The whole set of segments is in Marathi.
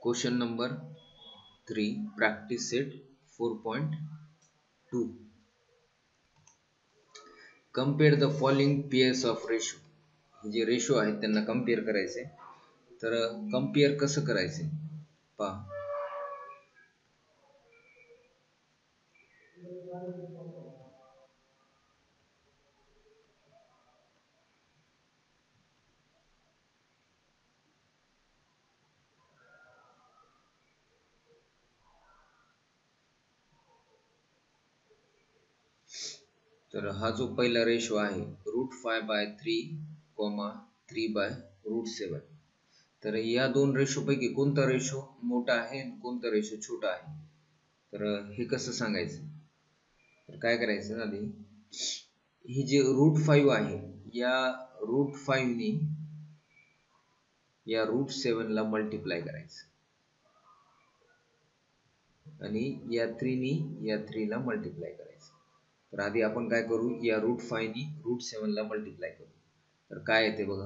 Question number 3, practice set 4.2. Compare the following pairs of ratio. जे रेशो आहेत त्यांना कंपेअर करायचे. तर कंपेअर कसं करायचे पहा. तर हा जो पहिला रेशो आहे √5/3, 3/√7. तर या दोन रेशो पैकी कोणता रेशो मोठा आहे आणि कोणता रेशो छोटा आहे. तर हे कसं सांगायचं. तर काय करायचं आधी, ही जे √5 आहे या √5 नी या √7 ला मल्टिप्लाय करायचं आणि या 3 नी या 3 ला मल्टिप्लाय करायचं. तर आधी आपण काय करू, या √5 नी √7 ला मल्टिप्लाय करू. तर काय येते बघा,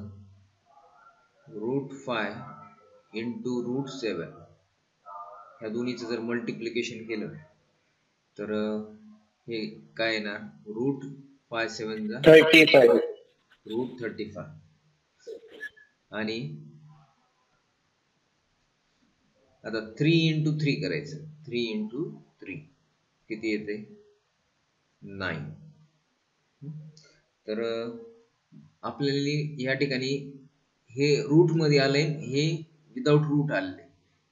√5 इंटू √7 ह्या दोन्हीचं जर मल्टिप्लिकेशन केलं तर हे काय येणार, √5 चा 35 √35 आणि आता 3 इंटू 3 करायचं. 3 इंटू 3 किती येते, 9. तर आपल्याला या ठिकाणी हे रूट मध्ये आलंय, हे विदाउट रूट आलेले.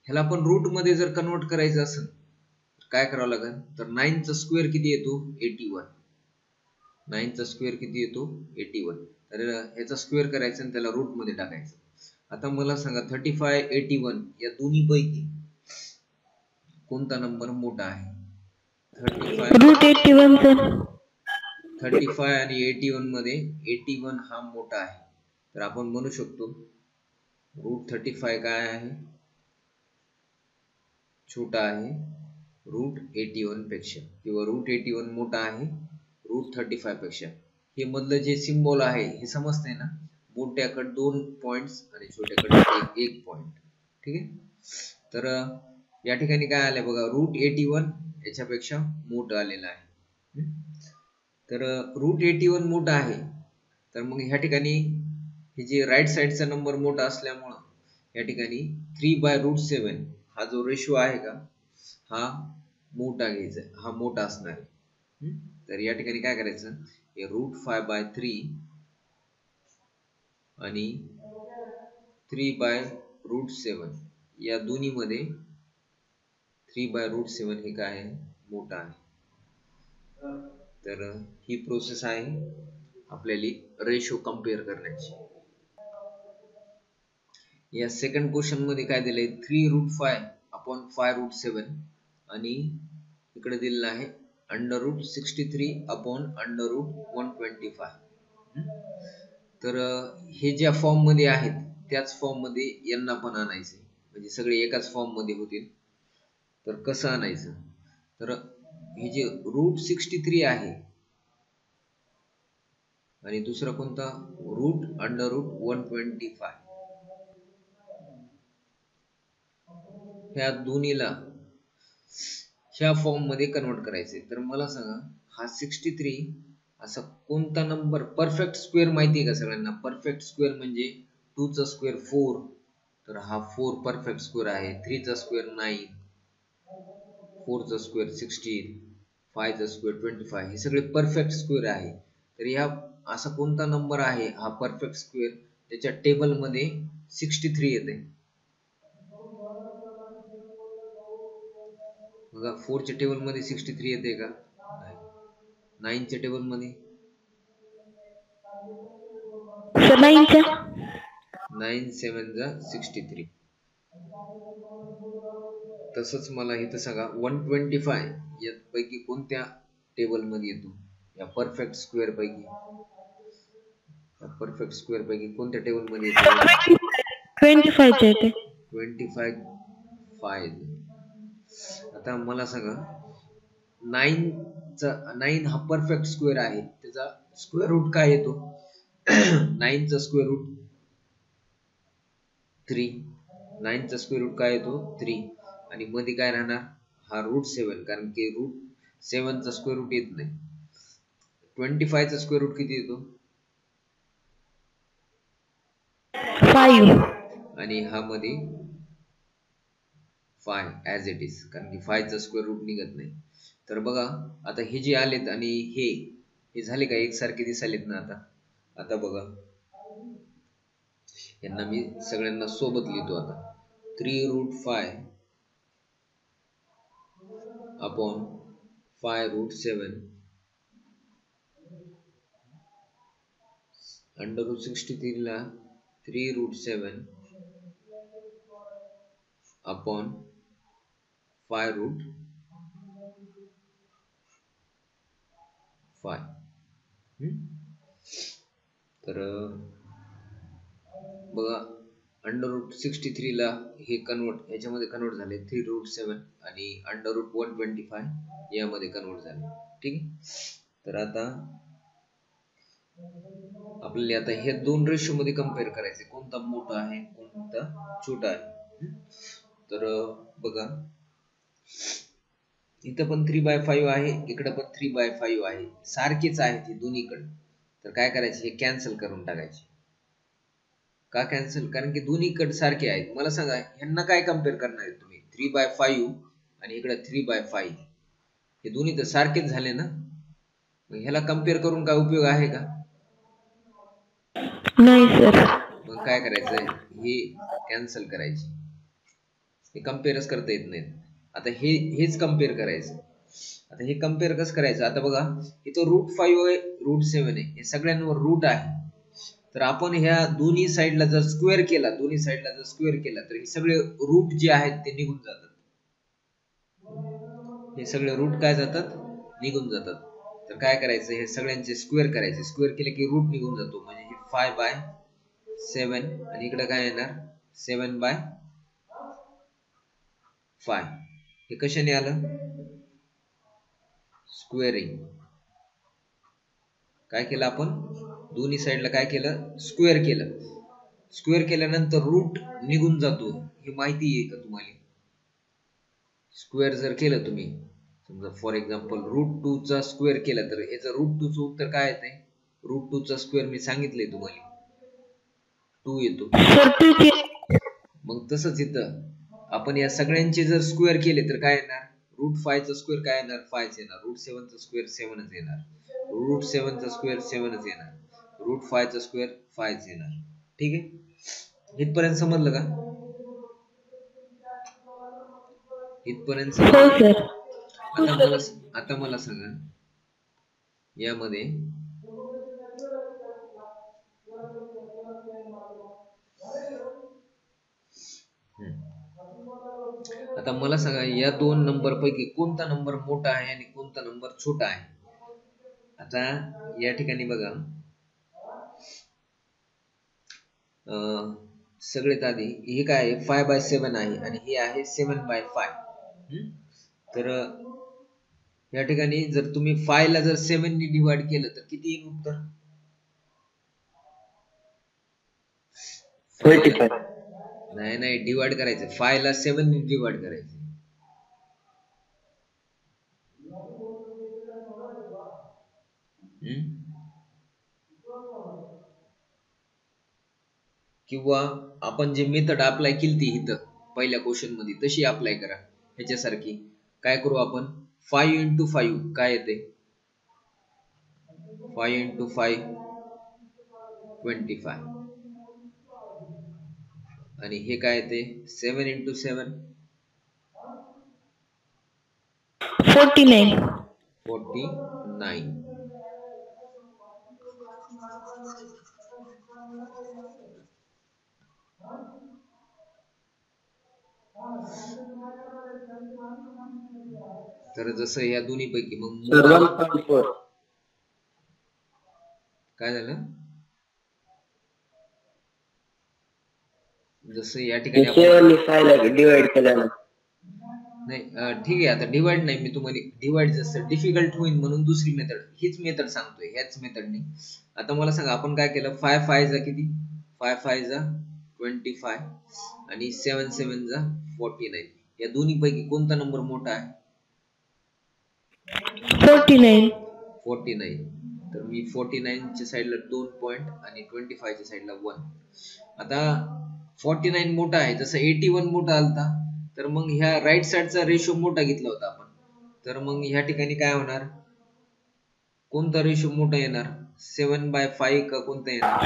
ह्याला पण रूट मध्ये जर कन्वर्ट करायचं असेल तर काय करावं लागेल, तर 9 चा स्क्वेअर किती येतो, 81. 9 चा स्क्वेअर किती येतो, 81. तर ह्याचा स्क्वेअर करायचं आणि त्याला रूट मध्ये टाकायचं. आता मला सांगा 35, 81 या दोन्ही पैकी कोणता नंबर मोठा आहे. 35 आणि 81 मध्ये 81 हा मोठा आहे. तर आपण म्हणू शकतो √35 काय आहे, छोटा आहे √81 पेक्षा, किंवा √81 मोठा आहे √35 पेक्षा. हे मधलं जे सिम्बॉल आहे हे समजतंय ना, मोठ्याकडे 2 पॉइंट्स आणि छोट्याकडे 1 पॉइंट. ठीक आहे. तर या ठिकाणी काय आलंय बघा, √81 याच्यापेक्षा मोठं आलेलं आहे. तर √81 मोठा आहे, तर मग ह्या ठिकाणी हे जे राईट साइडचा नंबर मोठा असल्यामुळं या ठिकाणी 3/√7 हा जो रेशो आहे का, हा मोठा घ्यायचा, हा मोठा असणार आहे. तर या ठिकाणी काय करायचं, हे √5/3 आणि 3/√7 या दोन्ही मध्ये 3/√7 हे काय आहे, मोठा आहे. तर ही प्रोसेस आहे आपल्याला रेशो कंपेअर करण्याची. या सेकंड क्वेश्चन मध्ये काय दिलंय, 3√5/5√7 आणि इकडे दिलेलं आहे √63/√125. तर हे ज्या फॉर्म मध्ये आहेत त्याच फॉर्म मध्ये यांना पण आणायचे, म्हणजे सगळे एकाच फॉर्म मध्ये होतील. तर कसं आणायचं, तर हे जे √63 आहे आणि दुसरा कोणता, √125, ह्या दोन्हीला ह्या फॉर्म मध्ये कन्वर्ट करायचे. तर मला सांगा, हा 63 असा कोणता नंबर परफेक्ट स्क्वेअर माहिती आहे का सगळ्यांना. परफेक्ट स्क्वेअर म्हणजे 2 चा स्क्वेअर 4, तर हा 4 परफेक्ट स्क्वेअर आहे. 3 चा स्क्वेअर 9, 4 चा स्क्वेअर 16, 5 चा स्क्वेअर 25, हे सगळे परफेक्ट स्क्वेअर आहे. तर ह्या असा कोणता नंबर आहे हा परफेक्ट स्क्वेअर, त्याच्या टेबल मध्ये 63 येते. बघा 4 च्या टेबल मध्ये 63 येते का, 9 च्या टेबल मध्ये 9 7 जा 63. तसंच मला इथं सांगा 125 यापैकी कोणत्या टेबल मध्ये येतो, या परफेक्ट स्क्वेअर पैकी, परफेक्ट स्क्वेअर पैकी कोणत्या टेबल मध्ये येतो, 25. आता मला सांगा 9 हा परफेक्ट स्क्वेअर आहे, त्याचा स्क्वेअर रूट काय येतो 9 चा स्क्वेअर रूट 3, 9 चा स्क्वेअर रूट काय येतो 3 आणि मध्ये काय राहणार हा रूट 7 कारण की रूट 7 चा स्क्वेअर रूट येत नाही. 25 चा स्क्वेअर रूट किती येतो 5 आणि हा मध्ये 5 ॲज इट इज कारण की 5 चा स्क्वेअर रूट निघत नाही. तर बघा आता हे जे आलेत आणि हे झाले का एकसारखे दिसालेत ना. आता बघा यांना मी सगळ्यांना सोबत लिहितो आता 3 root 5 upon 5 root 7 under root 63 ला 3 रूट 7 अपॉन 5 रूट 5. तर बघा अंडर रूट 63 ला हे कन्वर्ट याच्यामध्ये कन्वर्ट झाले 3 रूट 7 आणि अंडर रूट 125 यामध्ये कन्वर्ट झाले. ठीक आहे. तर आता आपल्याला आता हे दोन रेशो मध्ये कम्पेअर करायचे कोणता मोठा आहे कोणता छोटा आहे. तर बघा इथं पण 3/5 आहे इकडे पण 3/5 आहे सारखेच आहेत हे दोन्हीकडे. तर काय करायचे हे कॅन्सल करून टाकायचे. का कॅन्सल कारण की दोन्हीकडे सारखे आहेत. मला सांगा ह्यांना काय कम्पेअर करणार आहे तुम्ही 3/5 आणि इकडे 3/5 हे दोन्ही तर सारखेच झाले ना. मग ह्याला कम्पेअर करून काय उपयोग आहे का नाही सर. मग काय करायचं हे कॅन्सल करायचे हे कम्पेअरच करता येत नाहीत. आता हेच कम्पेअर करायचं. आता हे कम्पेअर कसं करायचं आता बघा इथं रूट 5 आहे रूट 7 आहे हे सगळ्यांवर रूट आहे. तर आपण ह्या दोन्ही साईडला जर स्क्वेअर केला तर हे सगळे रूट जे आहेत ते निघून जातात. हे सगळे रूट काय जातात निघून जातात. तर काय करायचं हे सगळ्यांचे स्क्वेअर करायचे. स्क्वेअर केले की रूट निघून जातो म्हणजे हे 5/7 आणि इकडे काय येणार 7/5. हे कशाने आलं स्क्वेअरिंग. काय केलं आपण दोन्ही साईडला काय केलं स्क्वेअर केलं. स्क्वेअर केल्यानंतर रूट निघून जातो हे माहिती आहे का तुम्हाला. स्क्वेअर जर केलं तुम्ही समजा फॉर एक्झाम्पल रूट 2 चा स्क्वेअर केला तर याचं रूट 2 चं उत्तर काय येते रूट 2 चा स्क्वेअर मी सांगितलंय तुम्हाला 2 येतो. मग तसंच इथं आपण या सगळ्यांचे जर स्क्वेअर केले तर काय येणार रूट 5 चा स्क्वेअर काय येणार 5 येणार. रूट 7 चा स्क्वेअर 7च येणार. रूट 7 चा स्क्वेअर 7च येणार. रूट 5 चा स्क्वेअर 5 येणार. ठीक आहे इथपर्यंत समजलं का इथपर्यंत समजलं. आता मला सांगा यामध्ये आता मला सांगा या दोन नंबर पैकी कोणता नंबर मोठा आहे आणि कोणता नंबर छोटा आहे. आता या ठिकाणी बघा सगळ्यात आधी हे काय आहे 5/7 आहे आणि हे आहे 7/5. तर या ठिकाणी जर तुम्ही 5 ला जर 7 ने डिवाइड केलं तर किती येईल उत्तर 45. नाही डिवाइड करायचं 5 ला 7 ने डिवाइड करायचं. किंवा आपण जे मेथड अप्लाय केली इथं पहिल्या क्वेश्चन मध्ये तशी अप्लाय करा ह्याच्यासारखी. काय करू आपण 5 into 5 काय येते 5 into 5 25 आणि हे काय येते 7 into 7 49. तर जसं या दोन्ही पैकी मग सर 1.4. काय झालं जसं या ठिकाणी आपण डिवाइड केल्यानं नाही ठीक आहे. आता डिवाइड नाही मी तुम्हाला डिवाइड जसं डिफिकल्ट होईल म्हणून दुसरी मेथड हीच मेथड सांगतोय ह्याच मेथडने. आता मला सांगा आपण काय केलं 5 5 जा किती 5 5 जा 25 आणि 7 7 जा 49. या दोन्ही पैकी कोणता नंबर मोठा आहे? 49. 49. तर मी 49 च्या साईडला 2 पॉइंट आणि 25 च्या साईडला 1. आता 49 मोठा आहे, जसं 81 मोठा आलता, तर मग ह्या राईट साईडचा रेशो मोठा घेतला होता आपण. तर मग ह्या ठिकाणी काय होणार? कोणता रेशो मोठा येणार? 7/5 का कोणता येणार?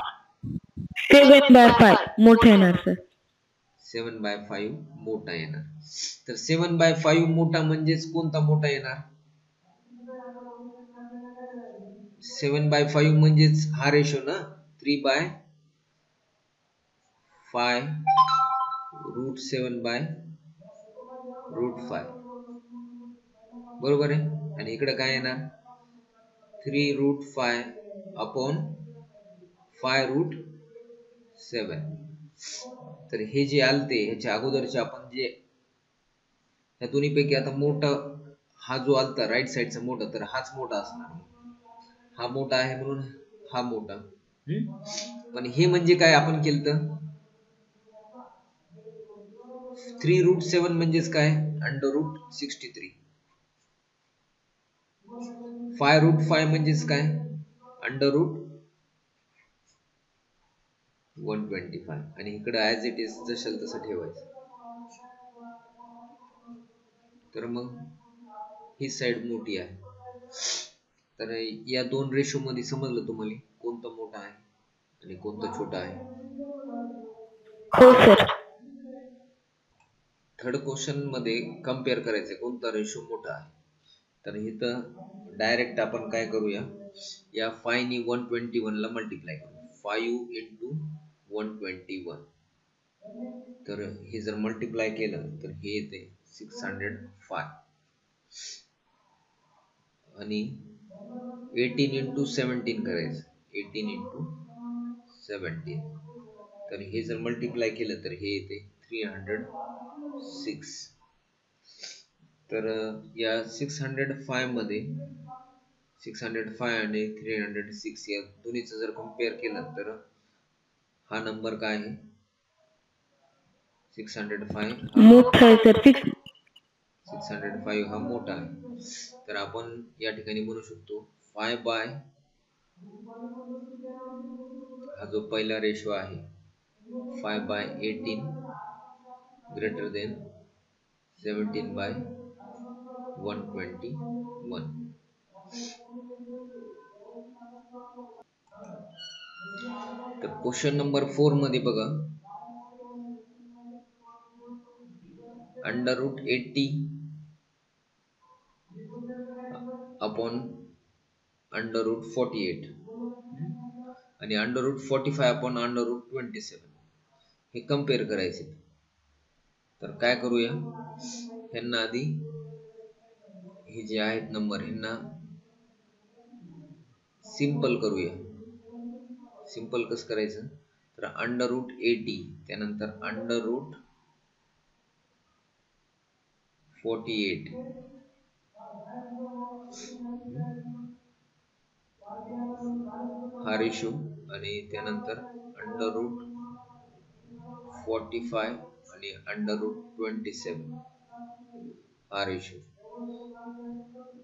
7/5 मोठे येणार सर. 7/5 मोठा येणार. तर 7/5 मोठा म्हणजेच कोणता मोठा येणार? 7/5 म्हणजेच हा रेशो ना, 3/5 √7/√5. बरोबर आहे. आणि इकडे काय येणार? 3√5 अपॉन 5√7. तर हे जे आलते ह्याच्या अगोदरचे आपण जे ह्या दोन्ही पैकी आता मोठा हा जो आलता राईट साईडचा मोठा, तर हाच मोठा असणार. हा मोठा आहे म्हणून हा मोठा. पण हे म्हणजे काय आपण केलं तर 3√7 म्हणजेच काय? √63. 5√5 म्हणजेच काय? √125. आणि इकडे ऍज इट इज जसं तसं ठेवायचं. तर मग ही साइड मोठी आहे. तर या दोन रेशो मध्ये समजलं तुम्हाला कोणता मोठा आहे आणि कोणता छोटा आहे? हो सर. थर्ड क्वेश्चन मध्ये कम्पेअर करायचं कोणता रेशो मोठा आहे. तर इथं डायरेक्ट आपण काय करूया, या 5 नी 121 ला मल्टिप्लाय करू. 5 इंटू 121. तर हे जर मल्टिप्लाय केलं तर हे येते 605. आणि 18 इंटू 17 करायचं. 18 इंटू 17. तर हे जर मल्टिप्लाय केलं तर हे येते 306. तर या 605 मध्ये 605 आणि 306 या दोन्हीचं जर कम्पेअर केलं तर हा नंबर काय आहे? 605 मोठा आहे सर. 605 हा मोठा आहे. तर आपण या ठिकाणी म्हणू शकतो 5 बाय हा जो पहिला रेशो आहे 5/18 ग्रेटर देन 17/121. तर क्वेश्चन नंबर 4 मध्ये बघा, √80 अपॉन √48 आणि √45 अपॉन √27 हे कम्पेअर करायचे. तर काय करूया, ह्यांना आधी हे जे आहेत नंबर ह्यांना सिंपल करूया. सिंपल कसं करायचं, तर √80 त्यानंतर √48 हा रेशो आणि त्यानंतर √45 आणि √27 हा रेशो.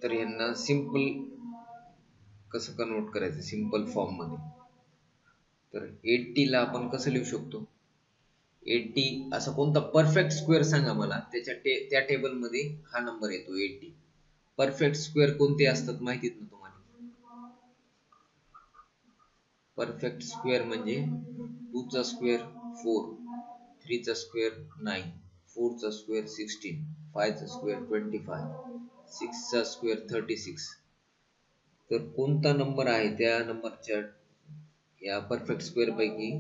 तर यांना सिंपल कसं कन्वर्ट करायचं सिंपल फॉर्म मध्ये, तर 80 ला आपण कसं लिहू शकतो? 80 असं कोणता परफेक्ट स्क्वेअर सांगा मला, त्या टेबल मध्ये हा नंबर येतो 80. परफेक्ट स्क्वेअर कोणते असतात माहितीत ना तुम्हाला? परफेक्ट स्क्वेअर म्हणजे 2 चा स्क्वेअर 4, 3 चा स्क्वेअर 9, 4 चा स्क्वेअर 16, 5 चा स्क्वेअर 25, 6 चा स्क्वेअर 36. तर कोणता नंबर आहे त्या नंबरच्या या परफेक्ट स्क्वेअर पैकी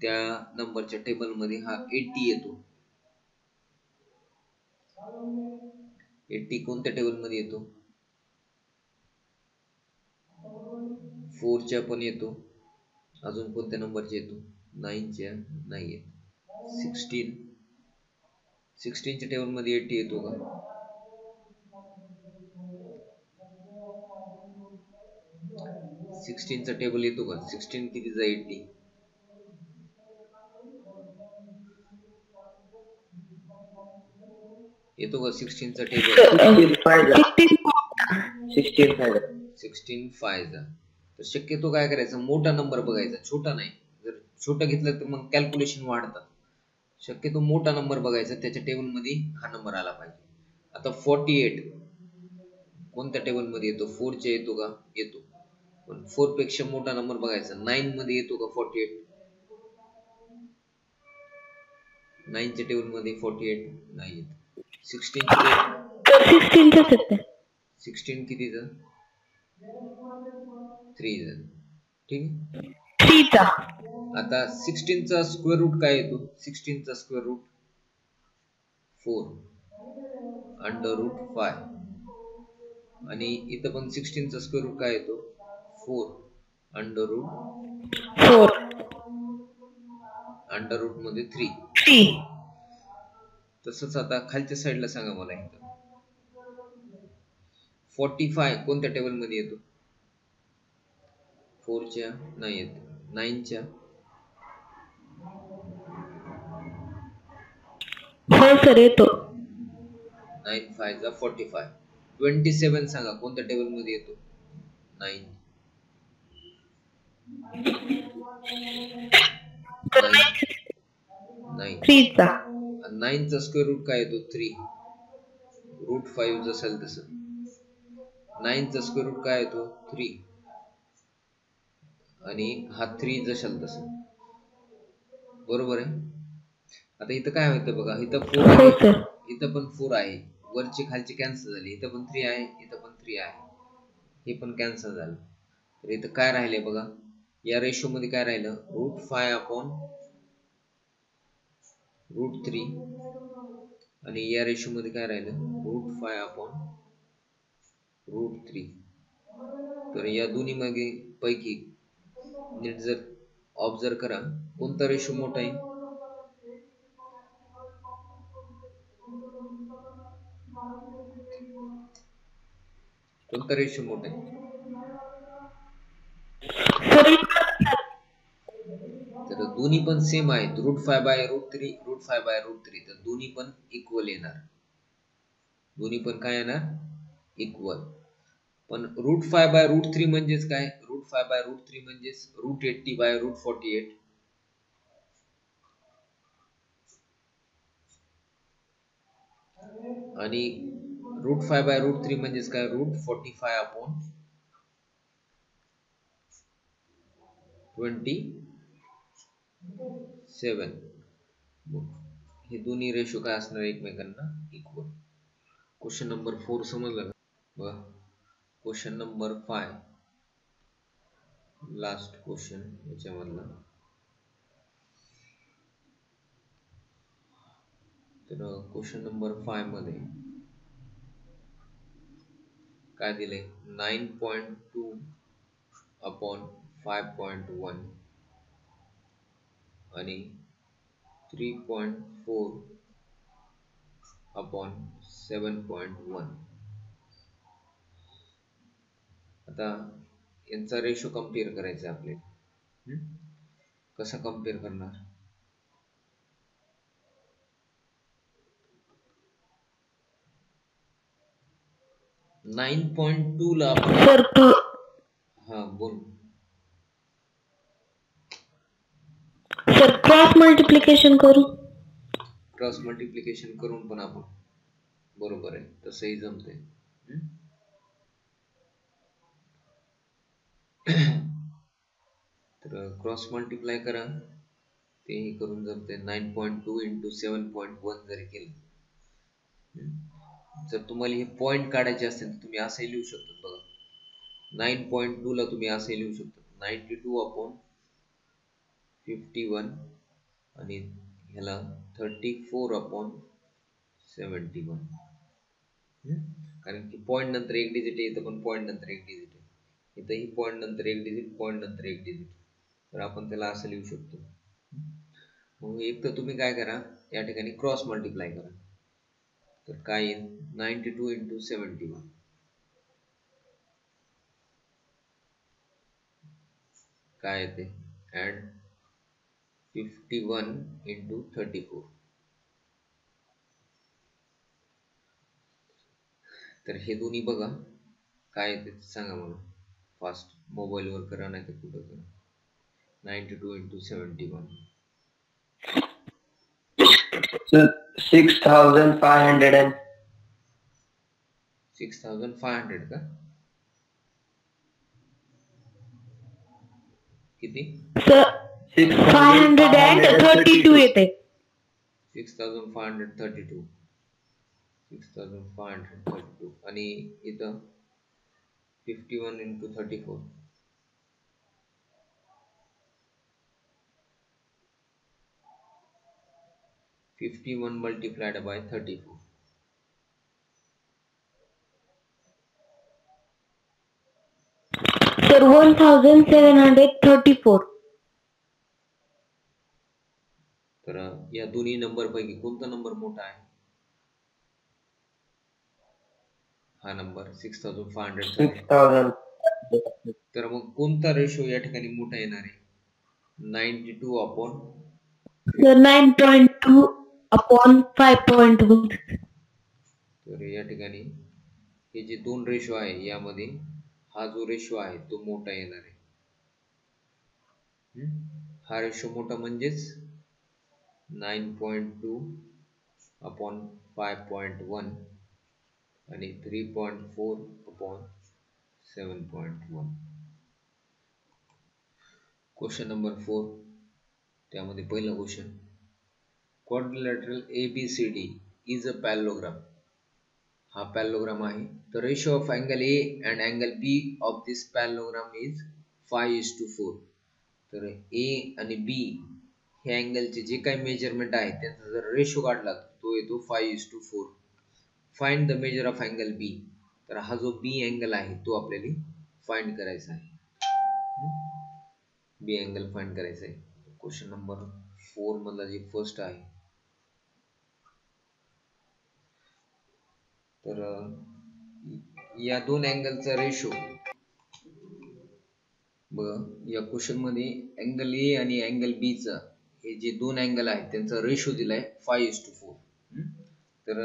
त्या नंबरच्या टेबल मध्ये हा 80 येतो? 80 कोणत्या टेबल मध्ये येतो? 4 च्या पण येतो. अजून कोणत्या नंबरच्या येतो? 9 च्या नाही येत. 16 च्या टेबल मध्ये 80 येतो का? 16 चा टेबल येतो का? 16 कितीचा 80? येतो का 16 चा टेबल? 16 फायचा. तर शक्यतो काय करायचं, मोठा नंबर बघायचा, छोटा नाही. जर छोटा घेतलं तर मग कॅल्क्युलेशन वाढतात. शक्यतो मोठा नंबर बघायचा, त्याच्या टेबल मध्ये हा नंबर आला पाहिजे. आता 48 कोणत्या टेबल मध्ये येतो? 4 च्या येतो का? येतो. पण 4 पेक्षा मोठा नंबर बघायचा. 9 मध्ये येतो का 48? 9 च्या टेबल मध्ये 48 नाही येत. 16 च्या 16 कितीचा? 3 चा. ठीक आहे. 3 चा. आता 16 चा स्क्वेअर रूट काय येतो? 16 चा स्क्वेअर रूट 4 अंडर रूट 5. आणि इथं पण 16 चा स्क्वेअर रूट काय येतो? 4 अंडर रूट 4 अंडर रूट मध्ये 3. 3. तसंच आता खालच्या साईडला सांगा मला इथं 45 कोणत्या टेबल मध्ये येतो? 4 च्या नाही येत. 9 च्या हो सर येतो. 9 5 चा 45. 27 सांगा कोणत्या टेबल मध्ये येतो? 9 9 3 चा. 9 चा स्क्वेअर रूट काय येतो? 3 रूट 5 जसं तसं. 9 चा स्क्वेअर रूट काय येतो? 3 आणि हा 3 जशाल तसं. बरोबर आहे. आता इथं काय होतं बघा, इथं 4 हो आहे, सर. इथं पण 4 आहे, वरची खालची कॅन्सल झाली. इथं पण 3 आहे, इथं पण 3 आहे, हे पण कॅन्सल झालं. तर इथं काय राहिले बघा, या रेशो मध्ये काय राहिलं? Root 5 upon root 3. आणि या रेशो मध्ये काय राहिलं? Root 5 upon root 3. तर या दोन्ही मागे पैकी नीट जर ऑब्झर्व करा, कोणता रेशो मोठा आहे? कोणता रेशो मोठा आहे? तर दोन्ही पण सेम आहेत. Root 5 by root 3, root 5 by root 3. तर दोन्ही पण इक्वल येणार. दोन्ही पण काय येणार? इक्वल. पण रूट 5 बाय रूट 3 म्हणजेच काय? रूट 5 बाय रूट 3 म्हणजेच रूट 80 बाय रूट 48. आणि रूट 5 बाय रूट 3 म्हणजेच काय? Root 45 upon 27. हे दोन्ही रेशो काय असणार? एकमेकांना इक्वल. क्वेश्चन नंबर 4 समजलं का? बघा क्वेश्चन नंबर 5 लास्ट क्वेश्चन याच्यामधला. तर क्वेश्चन नंबर 5 मध्ये काय दिले? 9.2 अपॉन 5.1 आणि 3.4 अपॉन 7.1. आता यांचा रेशो कम्पेअर करायचा आपल्याला. कसा कम्पेअर करणार? 9.2 ला आपण सर तू हा बोल. सर क्रॉस मल्टिप्लिकेशन करू. क्रॉस मल्टिप्लिकेशन करून पण आपण, बरोबर आहे, तसंही जमते. तर क्रॉस मल्टिप्लाय करा, तेही करून जमते. 9.2 इंटू 7.1 जरी केलं. जर तुम्हाला हे पॉइंट काढायचे असतील तर तुम्ही असंही लिहू शकता बघा. 9.2 ला तुम्ही असे लिहू शकता 92 अपॉन 51 आणि ह्याला 34 अपॉन 71. कारण की पॉइंट नंतर एक डिजिट आहे, इथं पण पॉइंट नंतर एक डिजिट आहे, इथंही पॉइंट नंतर एक डिजिट, पॉइंट नंतर एक डिजिट. तर आपण त्याला असं लिहू शकतो. मग एक तर तुम्ही काय करा, या ठिकाणी क्रॉस मल्टिप्लाय करा. तर काय येईल? 92 इंटू 71 काय येते? ऍड 51 इंटू 34 तर हे दोन्ही बघा काय ते सांगा मला फास्ट, मोबाईलवर करा नाही तर कुठं करा. 92 into 71 So 6,500 6,500 का किती? सर 532 येते. 6,532 6,532 आणि इथं 51 into 34 51 multiplied by 34 सर 1734. तर या दोन्ही नंबर पैकी कोणता नंबर मोठा आहे? हा नंबर 6,532. 6,000. तर मग कोणता रेशो या ठिकाणी मोठा येणार आहे? 92 अपॉन सर 9.2 upon 5.1. तर या ठिकाणी हे जे दोन रेशो आहे यामध्ये हा जो रेशो आहे तो मोठा येणार आहे. हा रेशो मोठा म्हणजेच 9.2 अपॉन 5.1 आणि 3.4 अपॉन 7.1. क्वेश्चन नंबर 4 त्यामध्ये पहिला question, quadrilateral ABCD is a parallelogram. हा पॅरलोग्राम आहे. The ratio of angle A and angle B of this parallelogram is 5:4. तर A आणि B हे अँगलचे जे काही मेजरमेंट आहे त्याचा जर रेशो काढला तो येतो 5:4. Find the measure of angle B. तर हा जो B अँगल आहे तो आपल्याला फाइंड करायचा आहे. B अँगल फाइंड करायचा आहे. क्वेश्चन नंबर 4 मधला जे फर्स्ट आहे, तर या दोन अँगलचा रेशो बघा. या क्वेश्चन मध्ये अँगल ए आणि अँगल बी चा हे जे दोन अँगल आहेत त्यांचा रेशो दिलाय 5:4. तर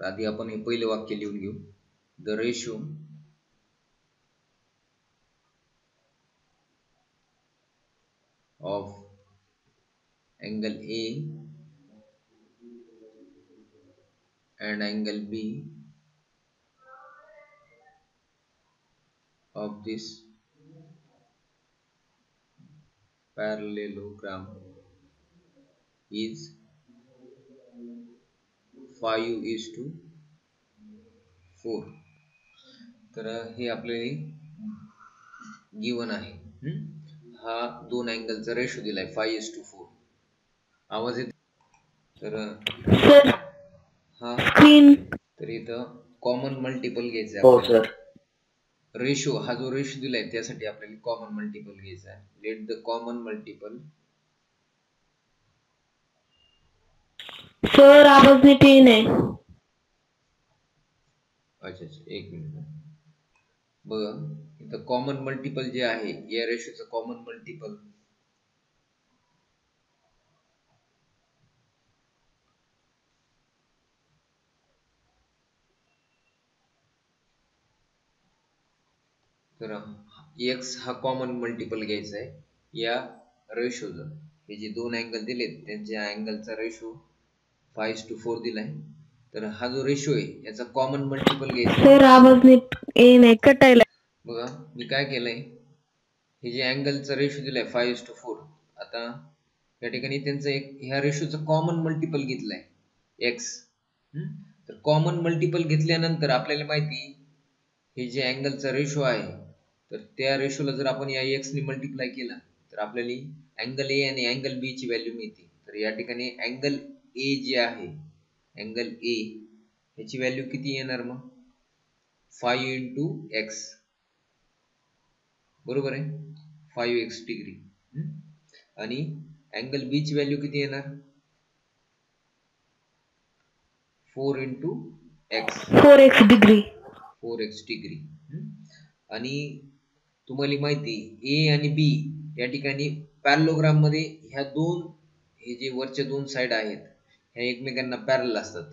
आधी आपण हे पहिले वाक्य लिहून घेऊ. The ratio of angle A and angle B of this parallelogram is 5:4. तर हे आपल्याला गिवन आहे. हा दोन अँगलचा रेशो दिलाय 5:4. आवाज येतो? तर सर हा स्क्रीन. तर इथं कॉमन मल्टिपल घ्यायचं हो आपल्याला. सर. रेशो हा जो रेशो दिलाय त्यासाठी आपल्याला कॉमन मल्टिपल घ्यायचा आहे. Late the common multiple. Sir आवाज नीट येईना. अच्छा एक मिनिट बघा. इथं कॉमन मल्टिपल जे आहे या रेशोचं कॉमन मल्टिपल तर x हा कॉमन मल्टिपल घ्यायचा आहे या रेशोचा. हे जे दोन अँगल दिलेत त्यांच्या अँगलचा रेशो 5:4 दिलाय. तर हा जो रेशो आहे याचा कॉमन मल्टिपल घ्यायचा. सर आवाज नीट येईना, कटायला. बघा मी काय केलंय, हे जे अँगलचा रेशो दिलाय 5:4. आता या ठिकाणी त्यांचं एक ह्या रेशोचं कॉमन मल्टिपल घेतलंय x. तर कॉमन मल्टिपल घेतल्यानंतर आपल्याला माहिती हे जे अँगलचा रेशो आहे तर त्या रेशोला जर आपण या x ने मल्टिप्लाय केला तर आपल्याला अँगल ए आणि अँगल बी ची व्हॅल्यू मिळते. तर या ठिकाणी अँगल ए जे आहे अँगल ए ह्याची व्हॅल्यू किती येणार मग 5 into x. बरोबर आहे 5x डिग्री. आणि अँगल बी ची व्हॅल्यू किती येणार 4 into x. 4x degree. 4x degree. आणि तुम्हाला माहिती ए आणि बी या ठिकाणी पॅरलोग्राम मध्ये ह्या दोन हे जे वरचे दोन साइड आहेत ह्या एकमेकांना पॅरल असतात.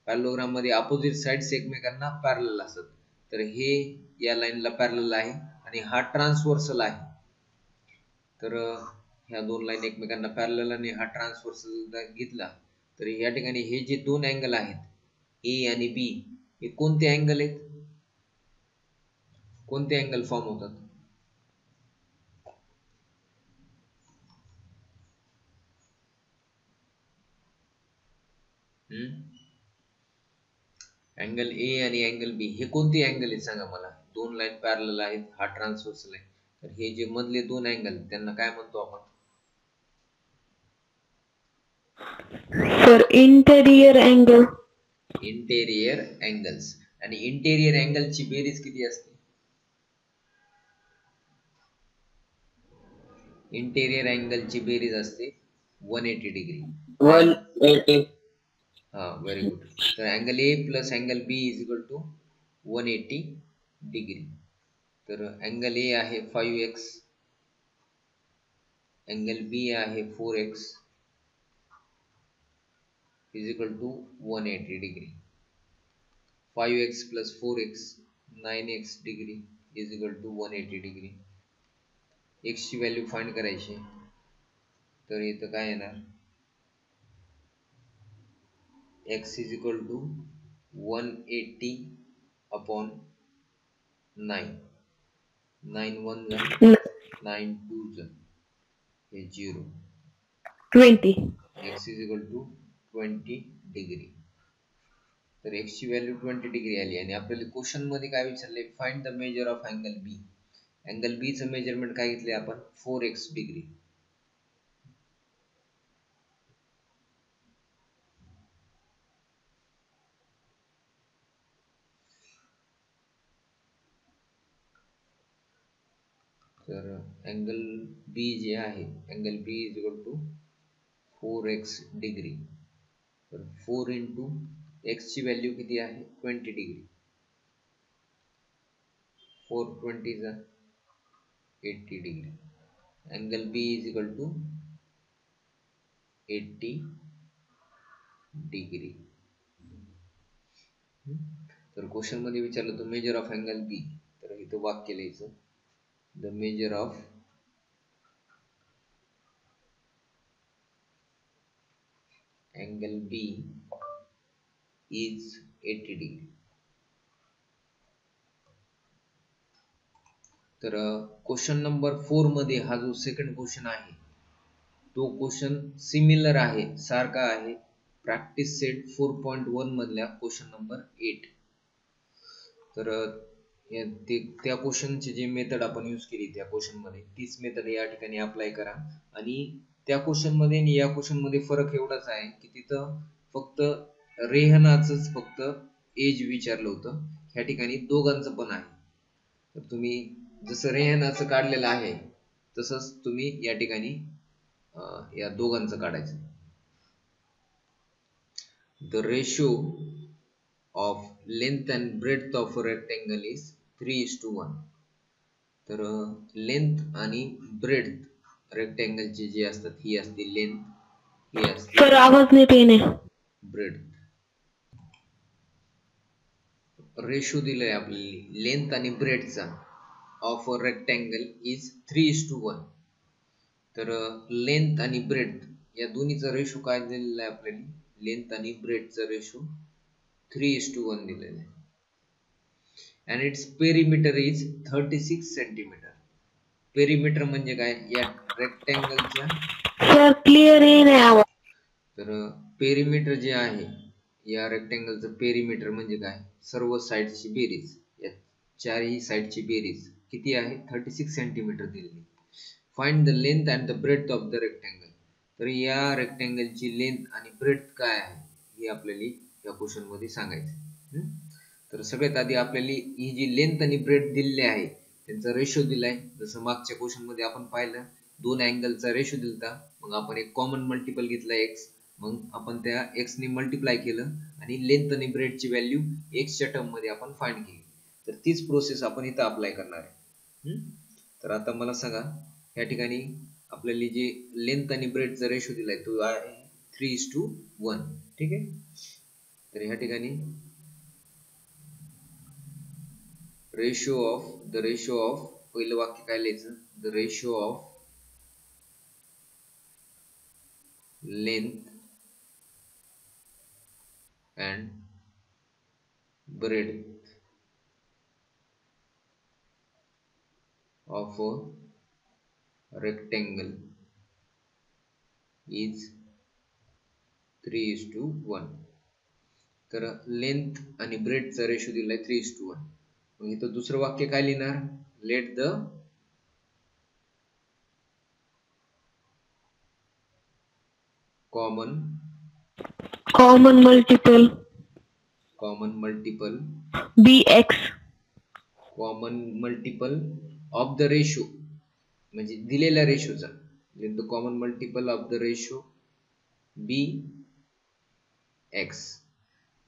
पॅरलोग्राम मध्ये अपोजिट साइड्स एकमेकांना पॅरलल असतात. तर हे या लाईनला पॅरलल आहे आणि हा ट्रान्सव्हर्सल आहे. तर ह्या दोन लाईन एकमेकांना पॅरलल आणि हा ट्रान्सव्हर्सल घेतला तर या ठिकाणी हे जे दोन अँगल आहेत ए आणि बी हे कोणते अँगल आहेत, कोणते अँगल फॉर्म होतात? अँगल ए आणि अँगल बी हे कोणते अँगल आहेत सांगा मला. दोन लाईन पॅरलल आहेत, हा ट्रान्सव्हर्सल आहे. तर हे जे मधले दोन अँगल त्यांना काय म्हणतो आपण? Sir interior angle. Interior angles. आणि इंटेरियर अँगलची बेरीज किती असते? इंटेरियर अँगलची बेरीज असते 180 डिग्री. 180. हा, व्हेरी गुड. तर angle A plus angle B is equal to 180 degree. तर अँगल ए आहे 5x, अँगल बी आहे 4x is equal to 180 degree. 5x plus 4x 9x degree is equal to 180 degree. x ची व्हॅल्यू फाइंड करायची. तर इथं काय येणार? x is equal to 180 upon 9. 9 1 जा 9 2 जा हे 0. 20. x is equal to 20 degree. तर x ची व्हॅल्यू 20 डिग्री आली आणि आपल्याला क्वेश्चन मध्ये काय विचारले? Find the measure of angle B. Angle B चं मेजरमेंट काय घेतले आपण? 4x degree. तर अँगल बी जे आहे, angle B is equal to 4x degree. तर 4 इंटू x ची व्हॅल्यू किती आहे? 20 डिग्री. 4 20 जा 80 degree. Angle B is equal to 80 degree. तर क्वेश्चन मध्ये विचारलं तर मेजर ऑफ अँगल बी. तर इथं वाक्य लिहायचं, the measure of angle B is 80 degree. तर क्वेश्चन नंबर 4 मध्ये हा जो सेकंड क्वेश्चन आहे तो क्वेश्चन सिमिलर आहे, सारखा आहे प्रॅक्टिस सेट 4.1 मधल्या क्वेश्चन नंबर 8. तर त्या क्वेश्चनची जी मेथड आपण यूज केली त्या क्वेश्चन मध्ये तीच मेथड या ठिकाणी अप्लाय करा. आणि त्या क्वेश्चन मध्ये आणि या क्वेश्चन मध्ये फरक एवढाच आहे की तिथं फक्त रेहनाचंच फक्त एज विचारलं होतं, ह्या ठिकाणी दोघांचं पण आहे. तर तुम्ही जसं रेहनाचं काढलेलं आहे तसंच तुम्ही या ठिकाणी या दोघांचं काढायचं. The ratio of length and breadth of a rectangle is 3:1. तर लेंथ आणि ब्रेडथ रेक्टँगल ची जी असतात ही असते लेंथ, ही असते सर आवाज नीट येणे. ब्रेडथ. रेशो दिलाय आपल्याला लेंथ आणि ब्रेडथचा ऑफ अ रेक्टँगल इज 3:1. तर लेंथ आणि ब्रेडथ या दोन्हीचा रेशो काय दिलेला आहे आपल्याला? लेंथ आणि ब्रेडथचा रेशो 3:1 दिलेला आहे. and its perimeter is 36 centimetre. Perimeter म्हणजे काय? या रेक्टँगलच्या सर क्लिअर येणे आवाज. तर पेरिमीटर जे आहे या रेक्टँगलचं पेरिमीटर म्हणजे काय? सर्व साइडची बेरीज, या चारही साइडची बेरीज किती आहे? 36 सेंटीमीटर दिलेली. Find the length and the breadth of the rectangle. तर या रेक्टँगलची लेंथ आणि ब्रेडथ काय आहे हे आपल्याला या क्वेश्चन मध्ये सांगायचं. तर सगळ्यात आधी आपल्याला ही जी लेंथ आणि ब्रेडथ दिलेली आहे त्यांचा रेशो दिलाय. जसं मागच्या क्वेश्चन मध्ये आपण पाहिलं दोन अँगलचा रेशो दिलता, मग आपण एक कॉमन मल्टिपल घेतला x, मग आपण त्या x ने मल्टिप्लाय केलं आणि लेंथ आणि ब्रेडथची व्हॅल्यू x च्या टर्म मध्ये आपण फाइंड केली. तर तीच प्रोसेस आपण इथं अप्लाय करणार आहे. तर आता मला सांगा या ठिकाणी आपल्याला जे लेंथ आणि ब्रेडथचा रेशो दिलाय तो आहे 3:1. ठीक आहे. तर ह्या ठिकाणी रेशो ऑफ पहिलं वाक्य काय लिहायचं, the ratio of length and breadth of a rectangle is 3:1. तर लेंथ आणि ब्रेडचा रेशो दिलाय 3:1. मग इथं दुसरं वाक्य काय लिहिणार, let the common multiple bx common multiple of the ratio, म्हणजे दिलेल्या रेशोचा, let the common multiple of the ratio B X.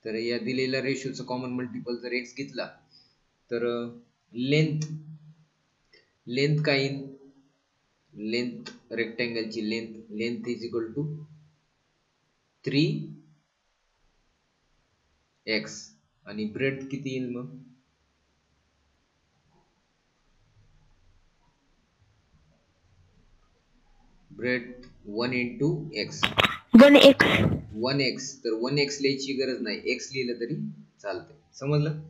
तर या दिलेल्या रेशोचा कॉमन मल्टिपल जर एक्स घेतला तर लेंथ काय येईल, लेंथ रेक्टँगलची length is equal to 3x आणि ब्रेड किती येईल, मग ब्रेड 1 into x 1x. तर 1x लिहायची गरज नाही, x लिहिलं तरी चालते. समजलं?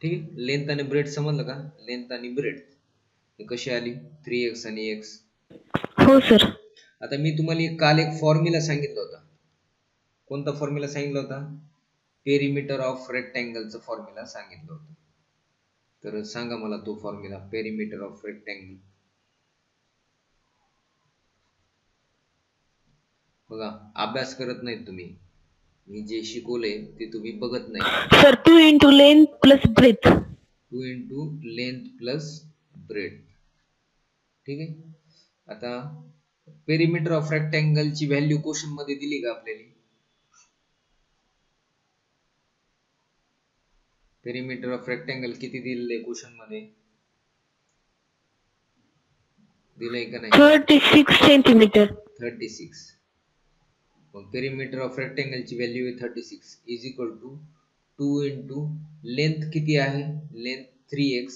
ठीक आहे. लेंथ आणि ब्रेड समजलं का, लेंथ आणि ब्रेड हे कशी आली, 3x आणि x. हो सर. आता मी तुम्हाला काल एक फॉर्म्युला सांगितला होता. कोणता फॉर्म्युला सांगितला होता, पेरिमीटर ऑफ रेक्टँगलचा फॉर्म्युला सांगितलं होतं. तर सांगा मला तो फॉर्म्युला, पेरिमीटर ऑफ रेक्टँगल. बघा, अभ्यास करत नाहीत तुम्ही, मी जे शिकवलंय ते तुम्ही बघत नाही. Sir 2 into length plus breadth. 2 into length plus breadth. ठीक आहे. आता पेरिमीटर ऑफ रेक्टँगल ची व्हॅल्यू क्वेश्चन मध्ये दिली का आपल्याला, पेरिमीटर ऑफ रेक्टँगल किती दिलेलं आहे क्वेश्चन मध्ये, दिलंय का नाही, 36 सेंटीमीटर. 36. मग पेरिमीटर ऑफ रेक्टँगल ची व्हॅल्यू आहे 36 is equal to 2 into length किती आहे, लेंथ 3x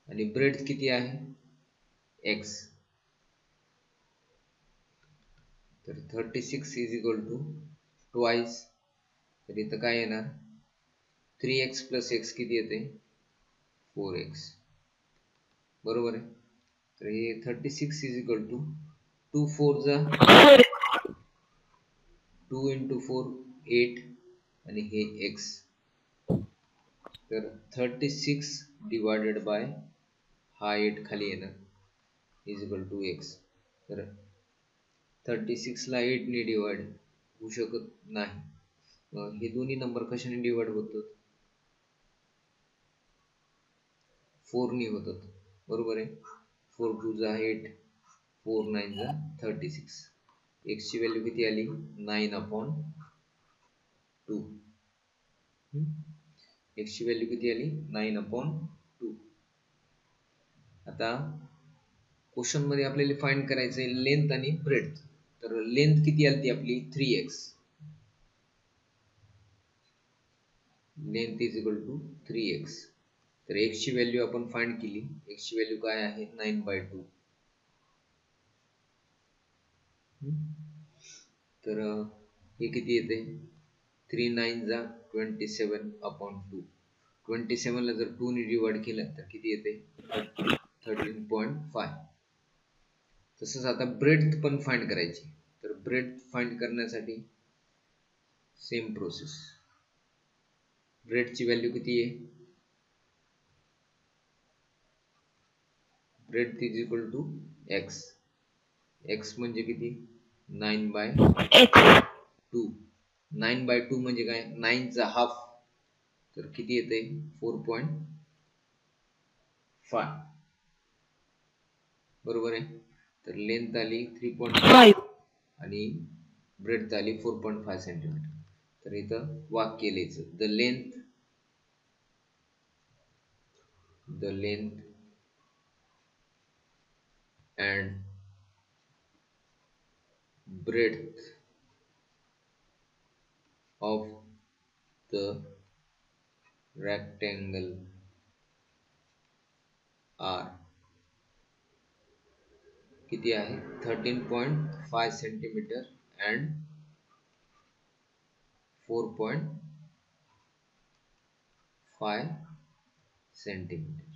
आणि ब्रेड किती आहे x. तर 36 इज इक्वल टू ट्वाइस, तर इथं काय येणार, 3x प्लस x किती येते 4x. बरोबर आहे. तर हे 36 इज इक्वल टू 2 4 जा 2 into 4 8 आणि हे x. तर 36 डिवायडेड बाय हा 8 खाली येणार इज इक्वल टू x. तर 36 ला 8 ने डिवाइड होऊ शकत नाही. हे दोन्ही नंबर कशाने डिवाइड होतात, 4 ने होतात. बरोबर आहे. 4 2 जा 8, 4 9 जा 36. x ची व्हॅल्यू किती आली, 9/2. x ची व्हॅल्यू किती आली, 9/2. आता क्वेश्चन मध्ये आपल्याला फाइंड करायचं आहे लेंथ आणि ब्रेडथ. तर लेंथ किती आली आपली 3x, length is equal to 3x. तर x ची व्हॅल्यू आपण फाइंड केली, x ची व्हॅल्यू काय आहे 9/2. तर हे किती येते, 3 9 जा 27/2. 27 ला जर 2 ने डिवाइड केलं तर किती येते 13.5. तसंच आता ब्रेडथ पण फाइंड करायची. तर ब्रेडथ फाइंड करण्यासाठी सेम प्रोसेस. ब्रेडची व्हॅल्यू किती आहे, breadth is equal to x. x म्हणजे किती 9/2. 9/2 म्हणजे काय, 9 चा हाफ, तर किती येते 4.5. बरोबर आहे. तर लेंथ आली 3.5 आणि ब्रेडथ आली 4.5 सेंटीमीटर. तर इथं वाक्य लिहायचं, the length and breadth of the rectangle are किती आहे 13.5 सेंटीमीटर and 4.5 सेंटीमीटर.